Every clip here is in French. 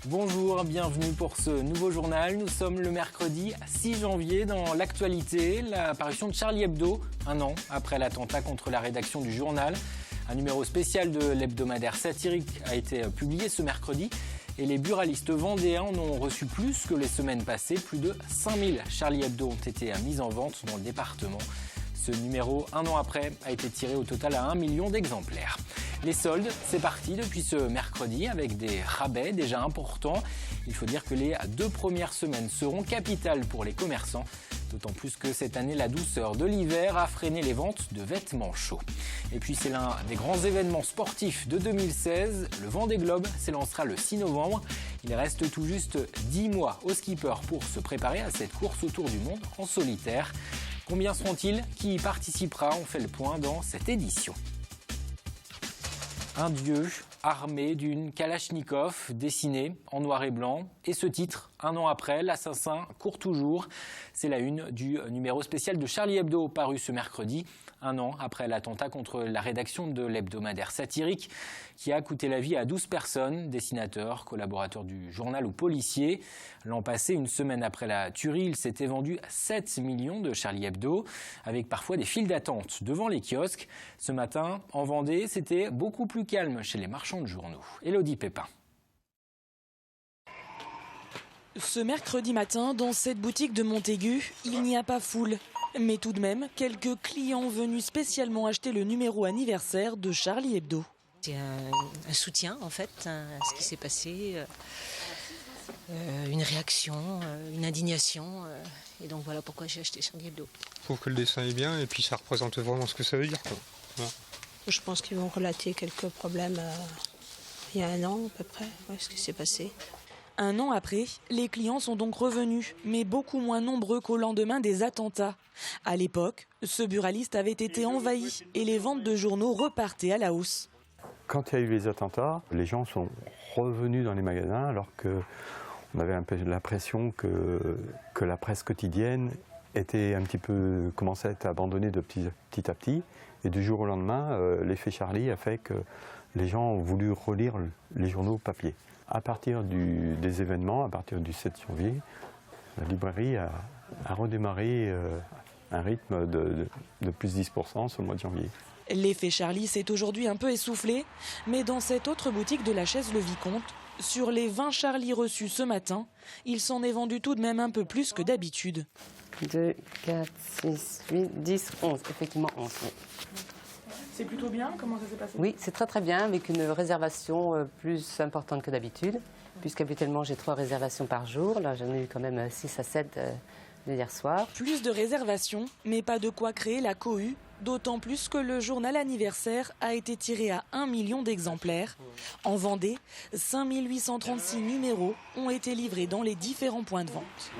Bonjour, bienvenue pour ce nouveau journal. Nous sommes le mercredi 6 janvier. Dans l'actualité, la parution de Charlie Hebdo, un an après l'attentat contre la rédaction du journal. Un numéro spécial de l'hebdomadaire satirique a été publié ce mercredi. Et les buralistes vendéens en ont reçu plus que les semaines passées. Plus de 5000 Charlie Hebdo ont été mis en vente dans le département. Ce numéro, un an après, a été tiré au total à 1 million d'exemplaires. Les soldes, c'est parti depuis ce mercredi avec des rabais déjà importants. Il faut dire que les 2 premières semaines seront capitales pour les commerçants. D'autant plus que cette année, la douceur de l'hiver a freiné les ventes de vêtements chauds. Et puis c'est l'un des grands événements sportifs de 2016. Le Vendée Globe s'élancera le 6 novembre. Il reste tout juste 10 mois aux skippers pour se préparer à cette course autour du monde en solitaire. Combien seront-ils? Qui y participera? On fait le point dans cette édition. Un dieu armé d'une Kalachnikov dessinée en noir et blanc. Et ce titre, un an après, l'assassin court toujours. C'est la une du numéro spécial de Charlie Hebdo paru ce mercredi. Un an après l'attentat contre la rédaction de l'hebdomadaire satirique qui a coûté la vie à 12 personnes, dessinateurs, collaborateurs du journal ou policiers. L'an passé, une semaine après la tuerie, il s'était vendu 7 millions de Charlie Hebdo, avec parfois des files d'attente devant les kiosques. Ce matin, en Vendée, c'était beaucoup plus calme chez les marchands de journaux. Élodie Pépin. Ce mercredi matin, dans cette boutique de Montaigu, il n'y a pas foule. Mais tout de même, quelques clients venus spécialement acheter le numéro anniversaire de Charlie Hebdo. C'est un soutien en fait à ce qui s'est passé, une réaction, une indignation. Et donc voilà pourquoi j'ai acheté Charlie Hebdo. Je trouve que le dessin est bien et puis ça représente vraiment ce que ça veut dire, quoi. Voilà. Je pense qu'ils vont relater quelques problèmes il y a un an à peu près, ce qui s'est passé. Un an après, les clients sont donc revenus, mais beaucoup moins nombreux qu'au lendemain des attentats. À l'époque, ce buraliste avait été envahi et les ventes de journaux repartaient à la hausse. Quand il y a eu les attentats, les gens sont revenus dans les magasins alors qu'on avait un peu l'impression que la presse quotidienne était un petit peu commençait à être abandonnée de petit à petit. Et du jour au lendemain, l'effet Charlie a fait que les gens ont voulu relire les journaux papier. À partir des événements, à partir du 7 janvier, la librairie a redémarré un rythme de plus 10% sur le mois de janvier. L'effet Charlie s'est aujourd'hui un peu essoufflé, mais dans cette autre boutique de la Chaise-le-Vicomte, sur les 20 Charlie reçus ce matin, il s'en est vendu tout de même un peu plus que d'habitude. 2, 4, 6, 8, 10, 11, effectivement 11. Oui. C'est plutôt bien, comment ça s'est passé? Oui, c'est très très bien, avec une réservation plus importante que d'habitude, puisqu'habituellement j'ai 3 réservations par jour. Là j'en ai eu quand même 6 à 7 hier soir. Plus de réservations, mais pas de quoi créer la cohue, d'autant plus que le journal anniversaire a été tiré à 1 million d'exemplaires. En Vendée, 5836 numéros ont été livrés dans les différents points de vente.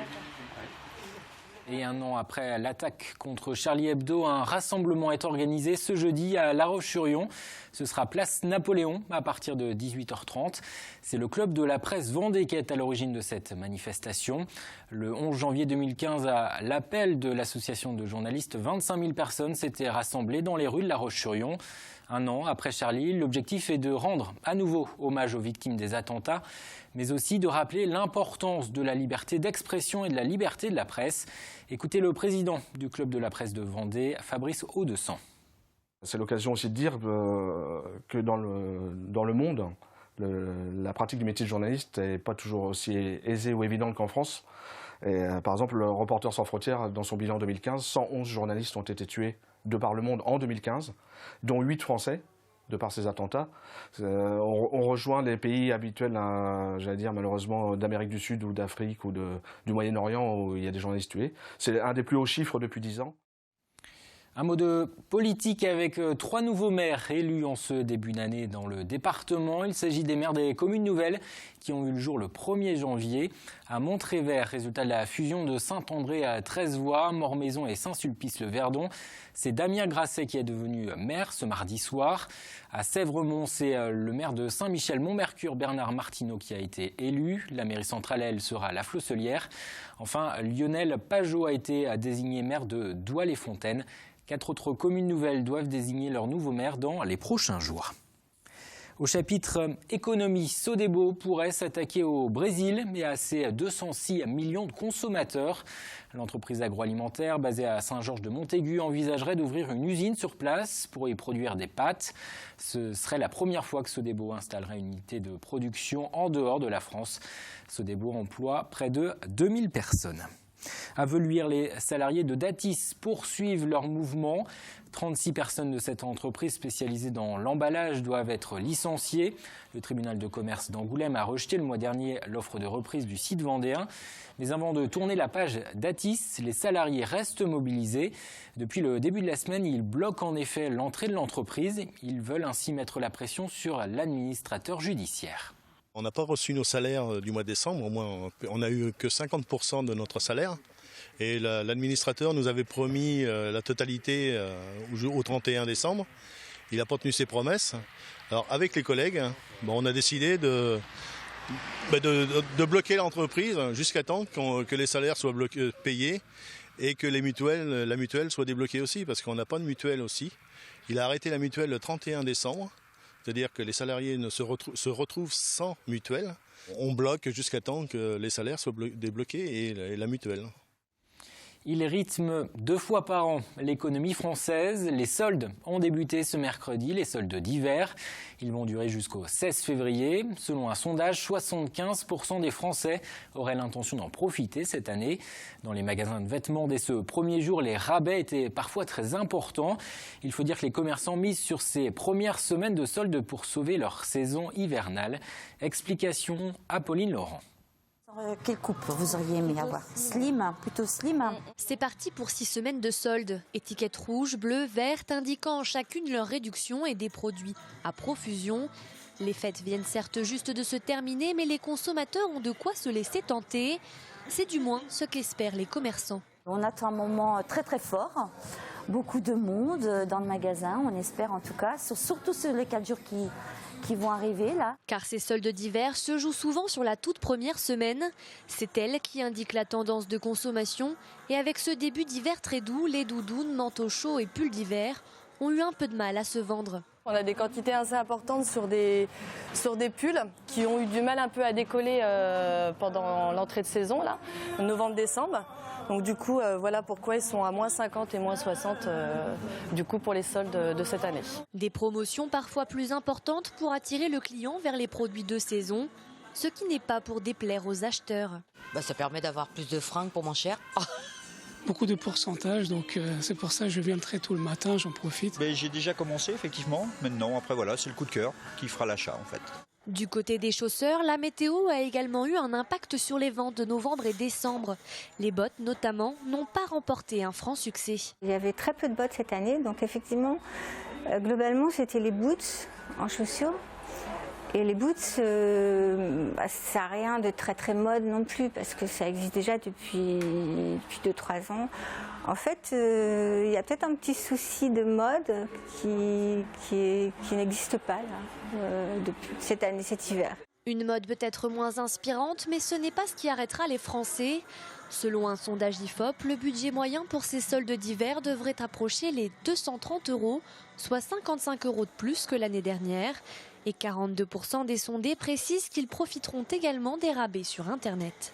Et un an après l'attaque contre Charlie Hebdo, un rassemblement est organisé ce jeudi à La Roche-sur-Yon. Ce sera place Napoléon à partir de 18h30. C'est le club de la presse Vendée qui est à l'origine de cette manifestation. Le 11 janvier 2015, à l'appel de l'association de journalistes, 25 000 personnes s'étaient rassemblées dans les rues de La Roche-sur-Yon. Un an après Charlie, l'objectif est de rendre à nouveau hommage aux victimes des attentats, mais aussi de rappeler l'importance de la liberté d'expression et de la liberté de la presse. Écoutez le président du club de la presse de Vendée, Fabrice Audescent. C'est l'occasion aussi de dire que dans le monde, la pratique du métier de journaliste n'est pas toujours aussi aisée ou évidente qu'en France. Et, par exemple, le Reporters sans frontières, dans son bilan 2015, 111 journalistes ont été tués de par le monde en 2015, dont 8 Français, de par ces attentats. On rejoint les pays habituels, j'allais dire malheureusement, d'Amérique du Sud ou d'Afrique ou du Moyen-Orient où il y a des journalistes tués. C'est un des plus hauts chiffres depuis 10 ans. Un mot de politique avec 3 nouveaux maires élus en ce début d'année dans le département. Il s'agit des maires des communes nouvelles qui ont eu le jour le 1er janvier. À Montrévert, résultat de la fusion de Saint-André à 13 voix, Mormaison et Saint-Sulpice-le-Verdon. C'est Damien Grasset qui est devenu maire ce mardi soir. À Sèvremont, c'est le maire de Saint-Michel-Mont-Mercure, Bernard Martineau, qui a été élu. La mairie centrale, elle, sera la Flosselière. Enfin, Lionel Pajot a été désigné maire de Douai-les-Fontaines. 4 autres communes nouvelles doivent désigner leur nouveau maire dans les prochains jours. Au chapitre économie, Sodebo pourrait s'attaquer au Brésil et à ses 206 millions de consommateurs. L'entreprise agroalimentaire basée à Saint-Georges-de-Montaigu envisagerait d'ouvrir une usine sur place pour y produire des pâtes. Ce serait la première fois que Sodebo installerait une unité de production en dehors de la France. Sodebo emploie près de 2000 personnes. À Veluire, les salariés de Datis poursuivent leur mouvement. 36 personnes de cette entreprise spécialisée dans l'emballage doivent être licenciées. Le tribunal de commerce d'Angoulême a rejeté le mois dernier l'offre de reprise du site vendéen. Mais avant de tourner la page Datis, les salariés restent mobilisés. Depuis le début de la semaine, ils bloquent en effet l'entrée de l'entreprise. Ils veulent ainsi mettre la pression sur l'administrateur judiciaire. On n'a pas reçu nos salaires du mois de décembre, au moins on n'a eu que 50% de notre salaire. Et l'administrateur nous avait promis la totalité au 31 décembre. Il n'a pas tenu ses promesses. Alors avec les collègues, on a décidé de bloquer l'entreprise jusqu'à temps que les salaires soient payés et que la mutuelle soit débloquée aussi, parce qu'on n'a pas de mutuelle aussi. Il a arrêté la mutuelle le 31 décembre. C'est-à-dire que les salariés se retrouvent sans mutuelle. On bloque jusqu'à temps que les salaires soient débloqués et la mutuelle. Il rythme 2 fois par an l'économie française. Les soldes ont débuté ce mercredi, les soldes d'hiver. Ils vont durer jusqu'au 16 février. Selon un sondage, 75% des Français auraient l'intention d'en profiter cette année. Dans les magasins de vêtements, dès ce premier jour, les rabais étaient parfois très importants. Il faut dire que les commerçants misent sur ces premières semaines de soldes pour sauver leur saison hivernale. Explication, Apolline Laurent. Quelle coupe vous auriez aimé avoir? Slim, plutôt slim. C'est parti pour 6 semaines de soldes. Étiquettes rouges, bleues, vertes indiquant chacune leur réduction et des produits à profusion. Les fêtes viennent certes juste de se terminer, mais les consommateurs ont de quoi se laisser tenter. C'est du moins ce qu'espèrent les commerçants. On attend un moment très très fort. Beaucoup de monde dans le magasin, on espère en tout cas, surtout sur les 4 jours qui vont arriver là. Car ces soldes d'hiver se jouent souvent sur la toute première semaine. C'est elle qui indique la tendance de consommation. Et avec ce début d'hiver très doux, les doudounes, manteaux chauds et pulls d'hiver ont eu un peu de mal à se vendre. On a des quantités assez importantes sur des pulls qui ont eu du mal un peu à décoller pendant l'entrée de saison, là, novembre-décembre. Donc du coup, voilà pourquoi ils sont à moins 50 et moins 60 du coup pour les soldes de cette année. Des promotions parfois plus importantes pour attirer le client vers les produits de saison, ce qui n'est pas pour déplaire aux acheteurs. Ça permet d'avoir plus de fringues pour moins cher. Beaucoup de pourcentage, donc c'est pour ça que je viens très tôt le matin, j'en profite. J'ai déjà commencé effectivement, maintenant après voilà, c'est le coup de cœur qui fera l'achat en fait. Du côté des chausseurs, la météo a également eu un impact sur les ventes de novembre et décembre. Les bottes notamment n'ont pas remporté un franc succès. Il y avait très peu de bottes cette année, donc effectivement, globalement c'était les boots en chaussures. Et les boots, ça n'a rien de très très mode non plus, parce que ça existe déjà depuis 2-3 ans. En fait, il y a peut-être un petit souci de mode qui n'existe pas là, depuis cette année, cet hiver. Une mode peut-être moins inspirante, mais ce n'est pas ce qui arrêtera les Français. Selon un sondage IFOP, le budget moyen pour ces soldes d'hiver devrait approcher les 230 €, soit 55 € de plus que l'année dernière. Et 42% des sondés précisent qu'ils profiteront également des rabais sur Internet.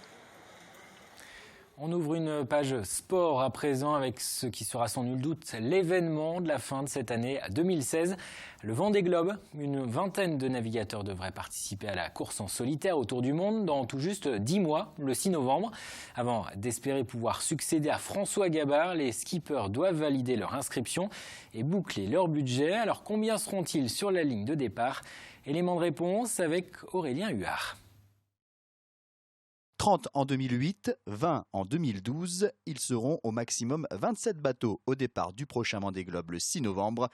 On ouvre une page sport à présent avec ce qui sera sans nul doute l'événement de la fin de cette année 2016. Le Vendée Globe, une vingtaine de navigateurs devraient participer à la course en solitaire autour du monde dans tout juste 10 mois, le 6 novembre. Avant d'espérer pouvoir succéder à François Gabard, les skippers doivent valider leur inscription et boucler leur budget. Alors combien seront-ils sur la ligne de départ? Élément de réponse avec Aurélien Huard. 30 en 2008, 20 en 2012, ils seront au maximum 27 bateaux au départ du prochain Vendée Globe le 6 novembre.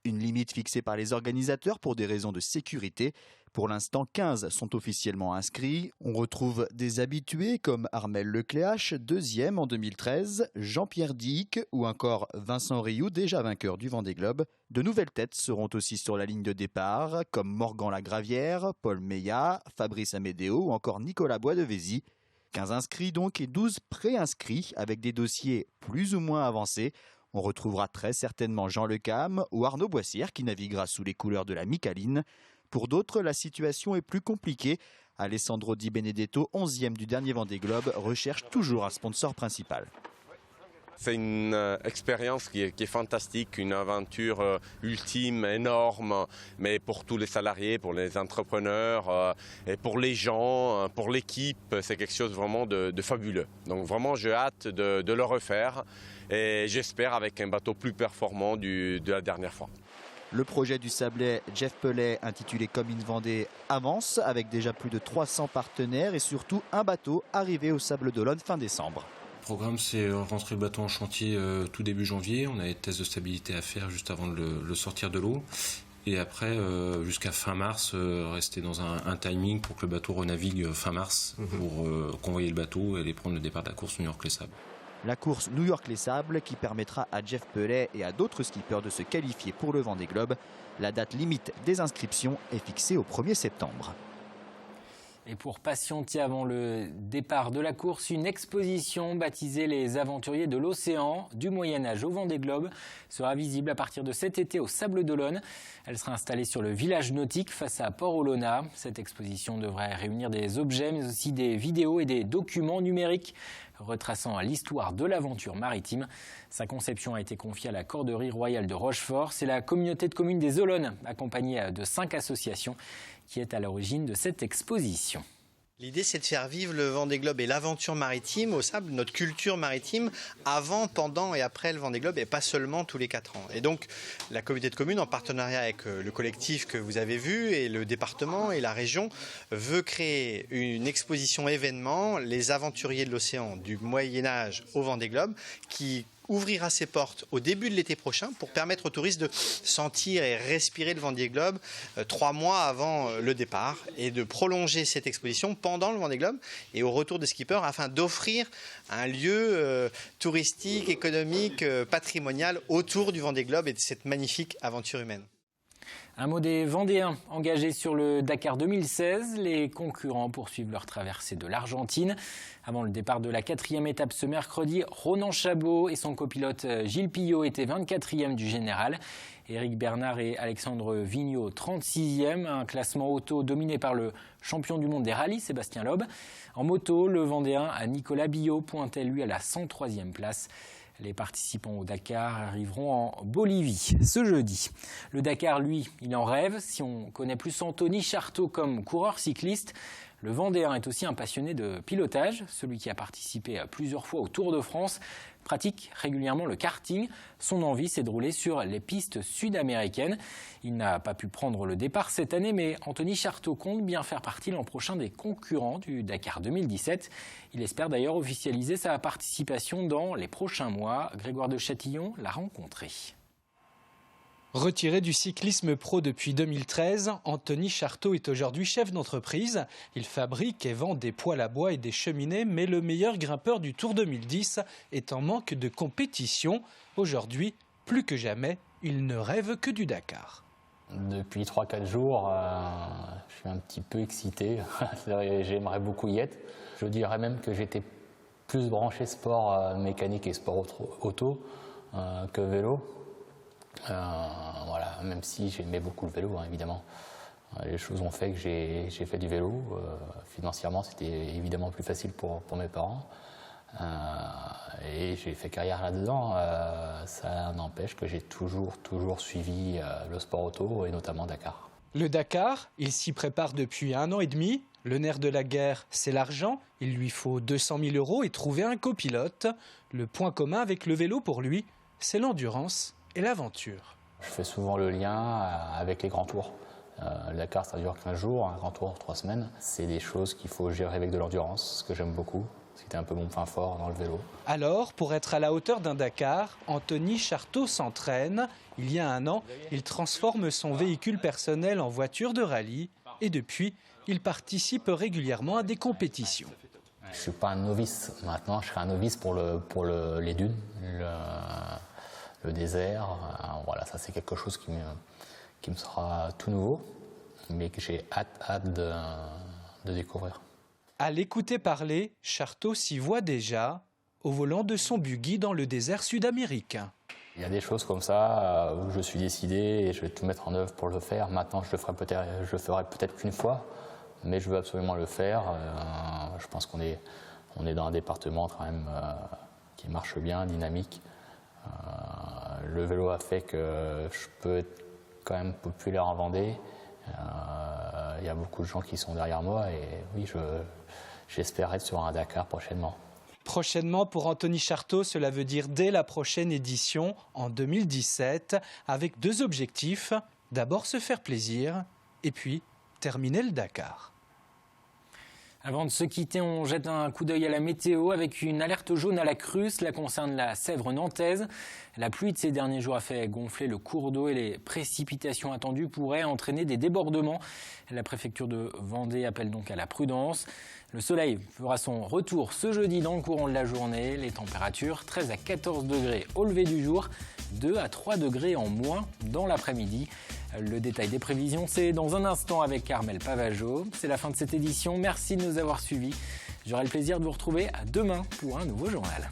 Une limite fixée par les organisateurs pour des raisons de sécurité. Pour l'instant, 15 sont officiellement inscrits. On retrouve des habitués comme Armel Lecléache, 2e en 2013, Jean-Pierre Dick ou encore Vincent Rioux, déjà vainqueur du Vendée Globe. De nouvelles têtes seront aussi sur la ligne de départ, comme Morgan Lagravière, Paul Meillat, Fabrice Amédéo ou encore Nicolas Boisdevézy. 15 inscrits donc et 12 pré-inscrits avec des dossiers plus ou moins avancés. On retrouvera très certainement Jean Le Cam ou Arnaud Boissière qui naviguera sous les couleurs de la Micaline. Pour d'autres, la situation est plus compliquée. Alessandro Di Benedetto, 11e du dernier Vendée Globe, recherche toujours un sponsor principal. C'est une expérience qui est fantastique, une aventure ultime, énorme, mais pour tous les salariés, pour les entrepreneurs et pour les gens, pour l'équipe, c'est quelque chose vraiment de fabuleux. Donc vraiment, j'ai hâte de le refaire et j'espère avec un bateau plus performant de la dernière fois. Le projet du Sablé Jeff Pellet, intitulé Comme une Vendée, avance avec déjà plus de 300 partenaires et surtout un bateau arrivé au Sables d'Olonne fin décembre. Le programme, c'est rentrer le bateau en chantier tout début janvier. On a des tests de stabilité à faire juste avant de le sortir de l'eau. Et après, jusqu'à fin mars, rester dans un timing pour que le bateau renavigue fin mars pour convoyer le bateau et aller prendre le départ de la course New York-Les Sables. La course New York-Les Sables qui permettra à Jeff Pellet et à d'autres skippers de se qualifier pour le Vendée Globe. La date limite des inscriptions est fixée au 1er septembre. Et pour patienter avant le départ de la course, une exposition baptisée Les Aventuriers de l'Océan, du Moyen-Âge au Vendée Globe, sera visible à partir de cet été au Sables d'Olonne. Elle sera installée sur le village nautique face à Port-Olona. Cette exposition devrait réunir des objets, mais aussi des vidéos et des documents numériques retraçant l'histoire de l'aventure maritime. Sa conception a été confiée à la Corderie Royale de Rochefort. C'est la communauté de communes des Olonnes, accompagnée de 5 associations, qui est à l'origine de cette exposition. L'idée, c'est de faire vivre le Vendée Globe et l'aventure maritime au Sable, notre culture maritime, avant, pendant et après le Vendée Globe, et pas seulement tous les 4 ans. Et donc, la communauté de communes, en partenariat avec le collectif que vous avez vu, et le département et la région, veut créer une exposition événement, Les Aventuriers de l'Océan, du Moyen-Âge au Vendée Globe, qui ouvrira ses portes au début de l'été prochain pour permettre aux touristes de sentir et respirer le Vendée Globe 3 mois avant le départ et de prolonger cette exposition pendant le Vendée Globe et au retour des skippers afin d'offrir un lieu touristique, économique, patrimonial autour du Vendée Globe et de cette magnifique aventure humaine. Un mot des Vendéens engagés sur le Dakar 2016. Les concurrents poursuivent leur traversée de l'Argentine. Avant le départ de la 4e étape ce mercredi, Ronan Chabot et son copilote Gilles Pillot étaient 24e du général. Éric Bernard et Alexandre Vigneault 36e. Un classement auto dominé par le champion du monde des rallyes, Sébastien Loeb. En moto, le Vendéen Nicolas Billot pointait lui à la 103e place. Les participants au Dakar arriveront en Bolivie ce jeudi. Le Dakar, lui, il en rêve. Si on connaît plus Anthony Charteau comme coureur cycliste, le Vendéen est aussi un passionné de pilotage. Celui qui a participé plusieurs fois au Tour de France pratique régulièrement le karting. Son envie, c'est de rouler sur les pistes sud-américaines. Il n'a pas pu prendre le départ cette année, mais Anthony Charteau compte bien faire partie l'an prochain des concurrents du Dakar 2017. Il espère d'ailleurs officialiser sa participation dans les prochains mois. Grégoire de Châtillon l'a rencontré. Retiré du cyclisme pro depuis 2013, Anthony Charteau est aujourd'hui chef d'entreprise. Il fabrique et vend des poêles à bois et des cheminées, mais le meilleur grimpeur du Tour 2010 est en manque de compétition. Aujourd'hui, plus que jamais, il ne rêve que du Dakar. Depuis 3-4 jours, je suis un petit peu excité. J'aimerais beaucoup y être. Je dirais même que j'étais plus branché sport mécanique et sport auto que vélo. Voilà, même si j'aimais beaucoup le vélo, hein, évidemment. Les choses ont fait que j'ai fait du vélo. Financièrement, c'était évidemment plus facile pour mes parents. Et j'ai fait carrière là-dedans. Ça n'empêche que j'ai toujours suivi le sport auto et notamment Dakar. Le Dakar, il s'y prépare depuis 1 an et demi. Le nerf de la guerre, c'est l'argent. Il lui faut 200 000 € et trouver un copilote. Le point commun avec le vélo pour lui, c'est l'endurance et l'aventure. Je fais souvent le lien avec les grands tours. Le Dakar, ça dure 15 jours, un grand tour, 3 semaines. C'est des choses qu'il faut gérer avec de l'endurance, ce que j'aime beaucoup. C'était un peu mon point fort dans le vélo. Alors, pour être à la hauteur d'un Dakar, Anthony Charteau s'entraîne. Il y a 1 an, il transforme son véhicule personnel en voiture de rallye. Et depuis, il participe régulièrement à des compétitions. Je ne suis pas un novice. Maintenant, je serai un novice pour les dunes, le désert. Voilà, ça c'est quelque chose qui me sera tout nouveau, mais que j'ai hâte de découvrir. À l'écouter parler, Charteau s'y voit déjà, au volant de son buggy dans le désert sud-américain. Il y a des choses comme ça où je suis décidé et je vais tout mettre en œuvre pour le faire. Maintenant, je le ferai peut-être qu'une fois, mais je veux absolument le faire. Je pense qu'on est dans un département quand même qui marche bien, dynamique. Le vélo a fait que je peux être quand même populaire en Vendée. Il y a beaucoup de gens qui sont derrière moi et oui, j'espère être sur un Dakar prochainement. Prochainement, pour Anthony Charteau, cela veut dire dès la prochaine édition, en 2017, avec 2 objectifs. D'abord se faire plaisir et puis terminer le Dakar. Avant de se quitter, on jette un coup d'œil à la météo avec une alerte jaune à la crue. Cela concerne la Sèvre nantaise. La pluie de ces derniers jours a fait gonfler le cours d'eau et les précipitations attendues pourraient entraîner des débordements. La préfecture de Vendée appelle donc à la prudence. Le soleil fera son retour ce jeudi dans le courant de la journée. Les températures 13 à 14 degrés au lever du jour, 2 à 3 degrés en moins dans l'après-midi. Le détail des prévisions, c'est dans un instant avec Carmel Pavageau. C'est la fin de cette édition. Merci de nous avoir suivis. J'aurai le plaisir de vous retrouver demain pour un nouveau journal.